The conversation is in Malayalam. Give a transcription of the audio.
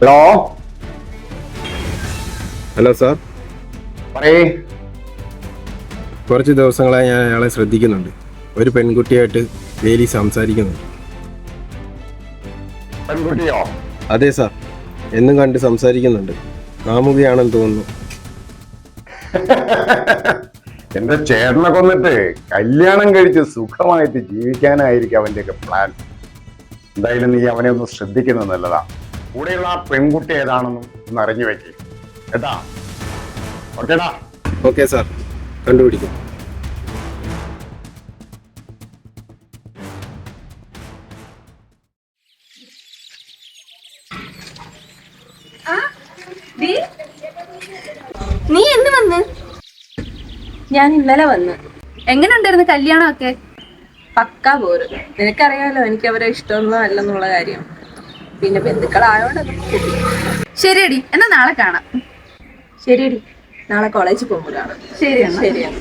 Hello hello sir. പറയേ. കുറച്ച് ദിവസങ്ങളായി ഞാൻ അയാളെ ശ്രദ്ധിക്കുന്നുണ്ട്. ഒരു പെൺകുട്ടിയായിട്ട് ഡെയിലി സംസാരിക്കുന്നുണ്ട്. പെൺകുട്ടിയോ? അതെ സാർ, എന്നും കണ്ട് സംസാരിക്കുന്നുണ്ട്. കാമുകയാണെന്ന് തോന്നുന്നു. എന്റെ ചേട്ടനെ കൊന്നിട്ട് കല്യാണം കഴിച്ച് സുഖമായിട്ട് ജീവിക്കാനായിരിക്കും അവന്റെയൊക്കെ പ്ലാൻ. എന്തായാലും നീ അവനെ ഒന്ന് ശ്രദ്ധിക്കുന്നത് നല്ലതാ. കൂടെയുള്ള ആ പെൺകുട്ടി ഏതാണെന്നും ഒന്ന് അറിഞ്ഞു വെക്കേ കേട്ടാ. ഓക്കേടാ. ഓക്കെ സാർ, കണ്ടുപിടിക്കും. നീ എന്ന് വന്ന്? ഞാൻ ഇന്നലെ വന്ന്. എങ്ങനെ ഉണ്ടായിരുന്നു കല്യാണമൊക്കെ? പക്കാ പോരും. നിനക്കറിയാലോ എനിക്ക് അവരെ ഇഷ്ടമൊന്നും അല്ലെന്നുള്ള കാര്യം. പിന്നെ ബന്ധുക്കളായോണ്ട്. ശരിയടി, എന്നാ നാളെ കാണാം. ശരിയടി, നാളെ കോളേജിൽ പോകുമ്പോൾ കാണാം. ശരി. ശരിയാണ്.